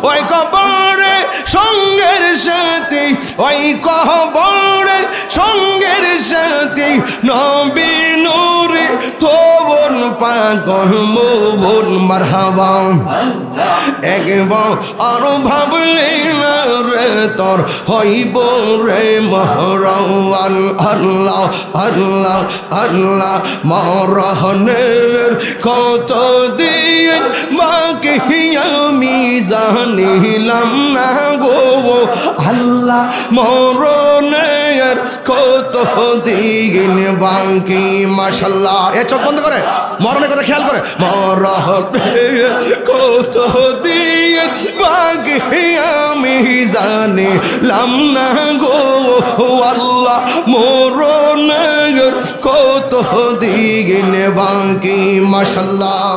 ওই কবরে সঙ্গের সাথী, ওই কবরে সঙ্গের সাথী নবী নূরে তোবন পাগল মোহন মারহাবা। একবার আরো ভাবলি না রে তোর হইব রে মহরওয়ান। আল্লাহ আল্লাহ আল্লাহ মরহনের কত দিন বাকি আমি জানিলাম না গো আল্লাহ মরণের কত দিন বাকি। মাশাআল্লাহ এ চোখ বন্ধ করে মরণের কথা খেয়াল করে। মরণের কত দিন বাকি আমি জানিলাম না গো আল্লাহ মরণের কত দিন বাকি। মাশাআল্লাহ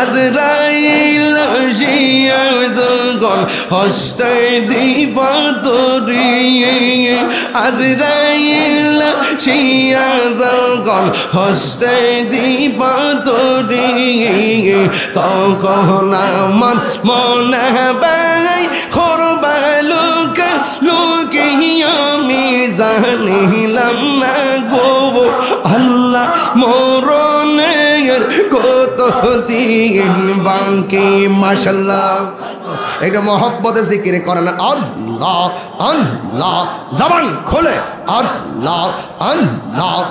আজরাইল জিয়া জগন হস্তে দিবা তোরি। আজরাইল জিয়া জগন হস্তে দিবা তোরি। তখন আমার মনে বাই করবা লোকে লোকে আমি জানিলাম না গো আল্লাহ মরণের কত দিন বাকি। মাশাআল্লাহ এটা মহব্বতে জিকির করেন আল্লাহ আল্লাহ জবান খোলে আল্লাহ আল্লাহ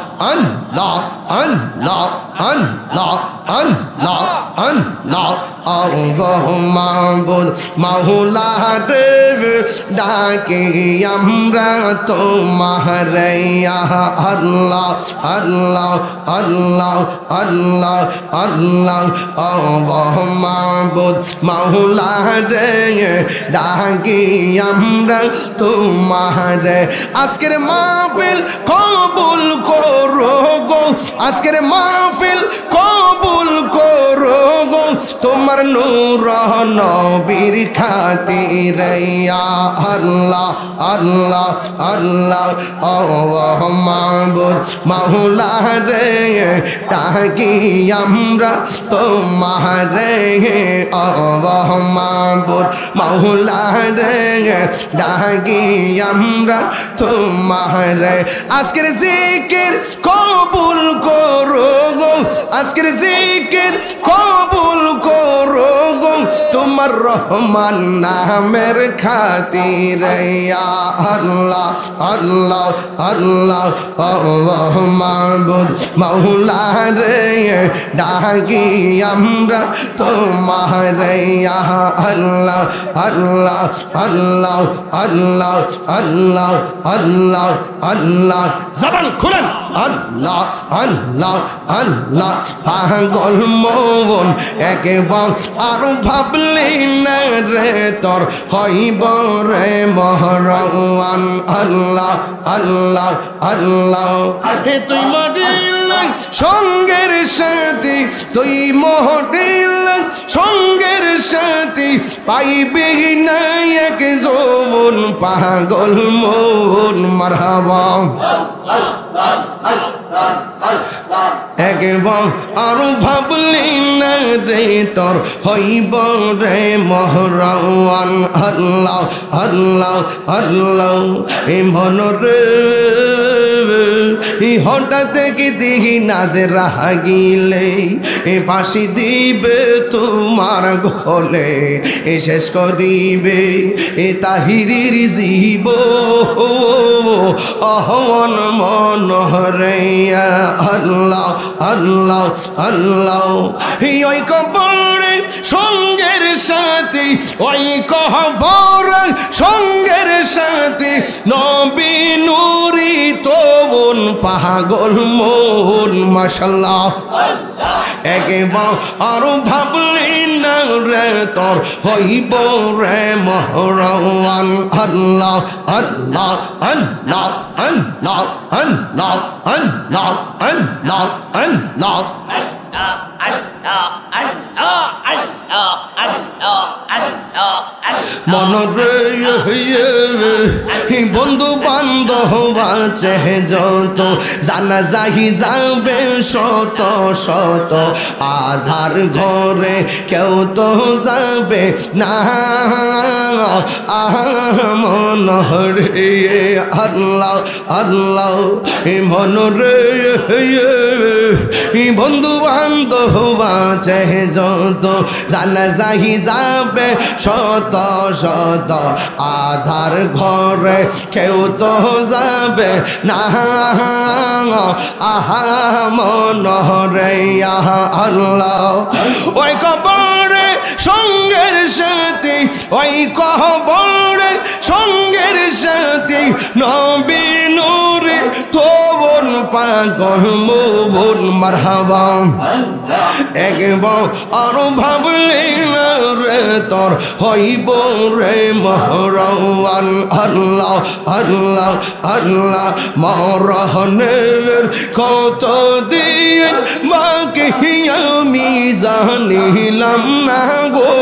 আল্লাহ আল্লাহ আল্লাহ আল্লাহ আল্লাহ। আল্লাহ মাবুদ মাওলা রে ডাকে আমরা তোমারে আল্লাহ আল্লাহ আল্লাহ আল্লাহ আল্লাহ। আল্লাহ মাবুদ মাওলা রে ডাকে আমরা তোমারে। আজকের মাহফিল কবুল করো গো, আজকের মাহফিল কবুল করো গো তোমার নূর নবীর খাতিরে আল্লাহ আল্লাহ আল্লাহ। আল্লাহ মাবুদ মাওলা রে ডাকি আমরা তোমারে। আল্লাহ মাবুদ মাওলা রে ডাকি আমরা তোমারে। আজকের জিকির কবুল করো গো, আজকের জিকির কবুল করো গো তোমার রহমান নামের খাতিরে আল্লাহ আল্লাহ আল্লাহ। আল্লাহ মাবুদ মাওলা রে ডাকি আমরা তোমারে আল্লাহ আল্লাহ আল্লাহ আল্লাহ আল্লাহ আল্লাহ আল্লাহ। জবান খুলেন আল্লাহ আল্লাহ আল্লাহ। পাগল মন একবার আর ভাবলি না রে তোর হইব রে মহরওয়ান। আল্লাহ আল্লাহ আল্লাহ। তুই মরিল সঙ্গের সাথী, তুই মরিল সঙ্গের সাথী পাইবে না এক যৌবন পাগল মন মারহাবা। একবার আরো ভাবলি না রে তোর হইব রে মহরওয়ান। আল্লাহ আল্লাহ আল্লাহ। এ মন রে হঠাৎ কি দেখি নাজে রাগিলে এ ফাঁসি দিবে তোমার গলে, এ শেষ করিবে এ তাহিরির জীব অহন মন রে আল্লাহ আল্লাহ আল্লাহ। ওই কবরে সঙ্গের সাথী, ওই কবরে সঙ্গের সাথী নবী নূরি তোবন পাগল মন। মাশাআল্লাহ একবার আরো ভাবলি না রে তোর হইব রে মহরওয়ান। আল্লাহ আল্লাহ আল্লাহ আল্লাহ আল্লাহ আল্লাহ আল্লাহ আল্লাহ। মন রে বন্ধু বান্ধব আছে যত জানা যাহি যাবে শত শত আধার ঘরে কেউ তো যাবে না মনরে আল্লাহ আল্লাহ মনরে বন্ধু বান্ধব আছে যত জানা যাহি যাবে শত শত আধার ঘরে কেউ তো যাবে না মনরে আল্লাহ ওই কবরে সঙ্গের সাথী ওই কবরে সঙ্গের সাথী নবী নূরে তোবন পাগল মোবন মারহাবা একবার আর ভাবলে না রে তোর হইব রে মহরওয়ান আল্লাহ আল্লাহ আল্লাহ মরহনের কত দিন বাকি আমি জানিলাম না গো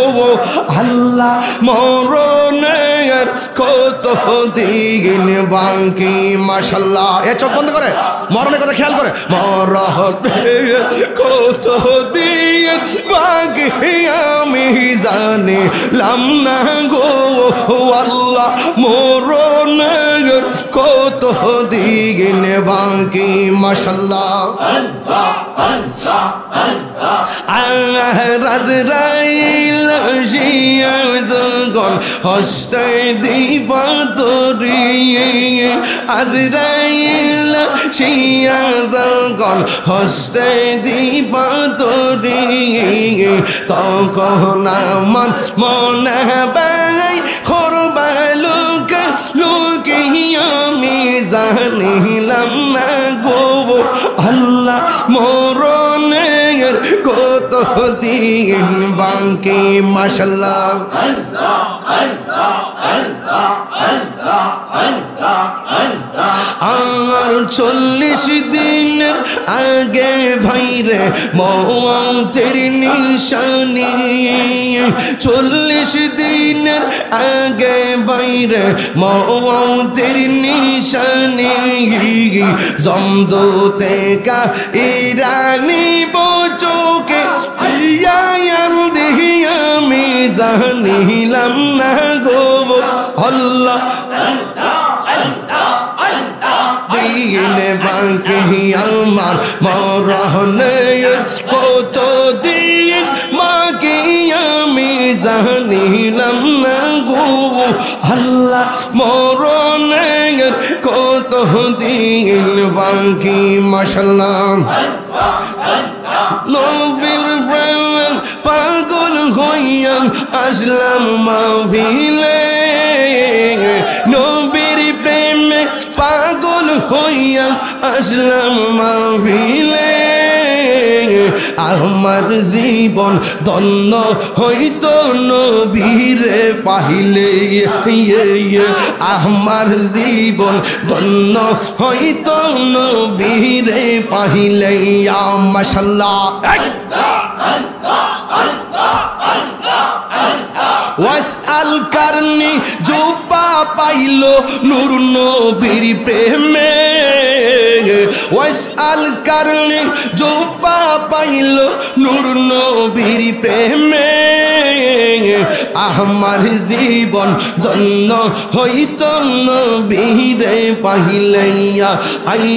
আল্লাহ মরণের কত দিন বাকি মাশাআল্লাহ এ চোখ বন্ধ করে মরণের কথা খেয়াল করে মরণের কত দিন বাকি আমি জানিলাম না গো আল্লাহ মরণের কত দিন বাকি মাশাআল্লাহ আল্লাহ রাজরাইল জিয়া জগন হস্তে দিব তোরি আজরাইল জিয়া জগন হস্তে দিব তোরি তখন আমার মনে বাই করবা লোকে লোকে আমি জানিলাম না গো আল্লাহ মরণের কত দিন বাকি মাশাআল্লাহ আর 40 দিনের আগে ভাইরে মৌতের নিশানি 40 দিনের আগে বাইরে মৌতের নিশানি জমদূতে কা ইরানি বচোকে ইয়াম দেহি আমি জানিলাম না গো আল্লাহ দিন বাকি আমার মরণের কত দিন বাকি আমি জানিলাম না গো আল্লাহ মরণের কত দিন বাকি মাশাআল্লাহ নবীর প্রেম পাগল হইয়া আসলাম মাহফিলে নবীর প্রেমে পাগল হইয়া আসলাম মাহফিলে আমার জীবন ধন্য হইত নবীরে পাইলে আমার জীবন ধন্য হইত নবীরে পাইলে মাশাআল্লাহ ওয়াসআল কারনি জুব্বা পাইলো নূর নবীর প্রেমে ওয়াসআল কারনি জুব্বা পাইলো নূর নবীর প্রেমে আমার জীবন ধন্য হইত নবীরে পাইলাইয়া আই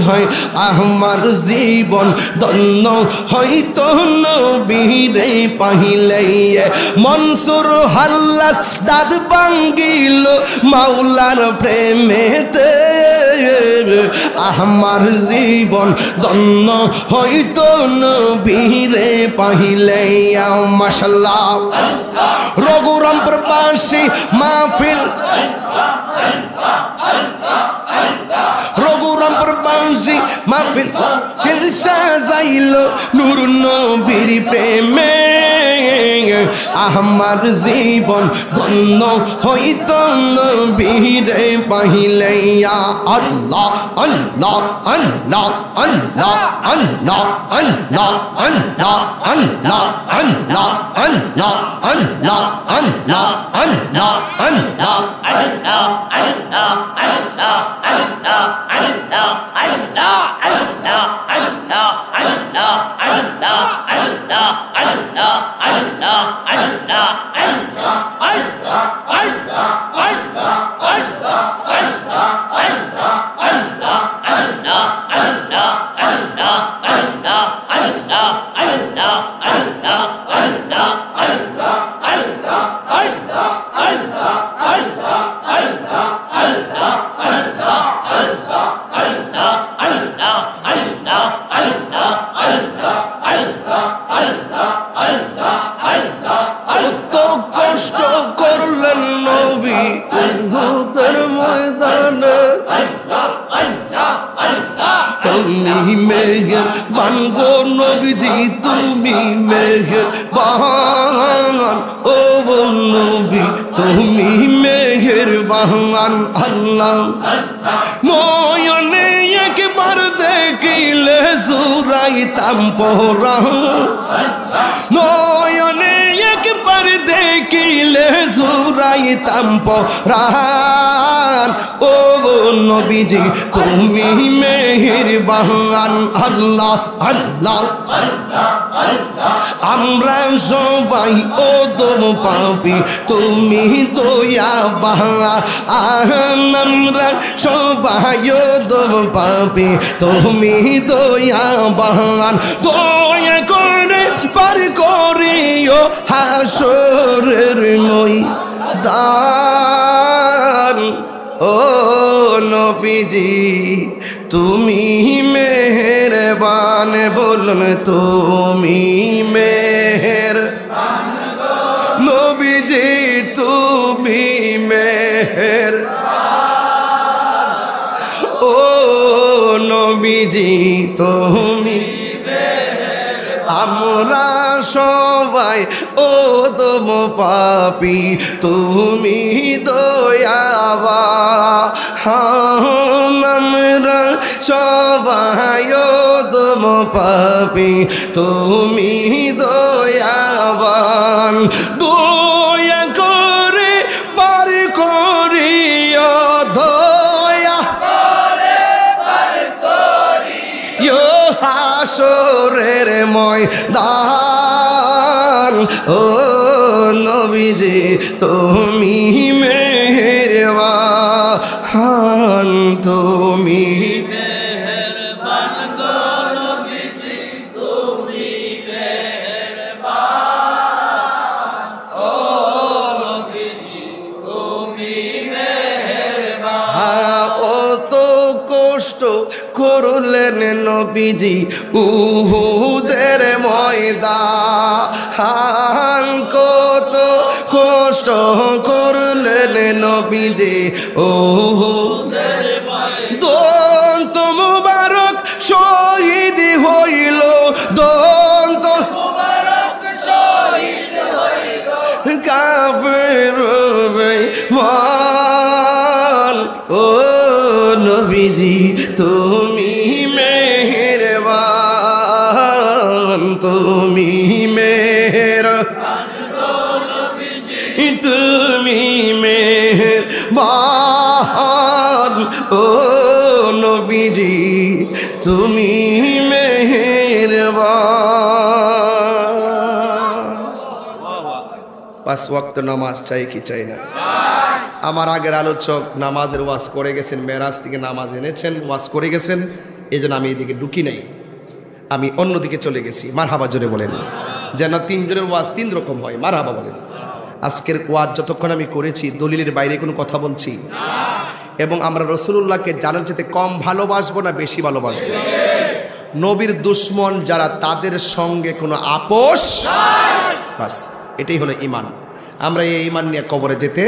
হাই আমার জীবন ধন্য হইত নবীরে পাইলাইয়া মনসুর হাল্লাস দাদ ভাঙ্গিল মাওলার প্রেমেতে আমার জীবন ধন্য হইত নবীরে পাইলাইয়া মাশাআল্লাহ রঘুরামপুর পাশে মাহফিল রঘুরামপুর পাশে মাহফিল শিলসা যাইল নূর নবীর প্রেমে আমার জীবন ধন্য হইত নবীরে পাইলে আল্লাহ আল্লাহ আল্লাহ আল্লাহ আল্লাহ আল্লাহ আল্লাহ আল্লাহ আল্লাহ আল্লাহ আল্লাহ আল্লাহ আল্লাহ আল্লাহ তুমি মেহের বানগো নবীজি তুমি মেহের বান ও নবী তুমি মেহের বান আল্লাহ নয়নে একবার দেখিলে জুরাইতাম পরাণ নয়নে একবার দেখিলে জুরাইতাম পরাণ ও নবীজি তুমি মেহেরবান আল্লাহ আল্লাহ আমরা সবাই ওদম পাপি তুমি দয়াবান আমরা সবাই ওদম পাপি তুমি দয়াবান দয়া করে পার করিও হাসরের ময়দান ও নবীজি তুমি মেহেরবান বলুন তুমি মেহেরবান নবীজি তুমি মেহেরবান ও নবীজি তুমি আমরা সবাই ওদম পাপি তুমি দয়াবান আমরা সবাই ওদম পাপি তুমি দয়াবান দয়া করে পার করিও দয়া করে পার করিও হাসরের ময়দান ও নবীজি তুমি মেহেরবান তুমি মেহেরবান গো নবীজি তুমি মেহেরবান ও নবীজি তুমি মেহেরবান ও তো কষ্ট করলেন নবীজি উহুদের ময়দান কত কষ্ট করলেন নবীজি উহুদের ময়দান দন্ত মুবারক শহীদ হইল দন্ত মুবারক শহীদ হইল কাফের বেঈমান ও নবীজি তুমি মেহেরবান তুমি মেহেরবান তুমি মেহেরবান ও নবীজি তুমি মেহেরবান পাঁচ ওয়াক্ত নামাজ চাই কি চাই না আমার আগের আলোচক নামাজের ওয়াজ করে গেছেন মেরাজ থেকে নামাজ এনেছেন ওয়াজ করে গেছেন এই জন্য আমি এদিকে ঢুকি নাই আমি অন্যদিকে চলে গেছি মারহাবা জোরে বলেন যেন তিনজনের ওয়াজ তিন রকম হয় মারহাবা বলেন আজকের ওয়াজ যতক্ষণ আমি করেছি দলিলের বাইরে কোনো কথা বলছি এবং আমরা রাসূলুল্লাহকে জানার চেয়ে কম ভালোবাসবো না বেশি ভালোবাসবো নবীর দুশমন যারা তাদের সঙ্গে কোনো আপোষ বাস এটাই হলো ঈমান আমরা এই ঈমান নিয়ে কবরে যেতে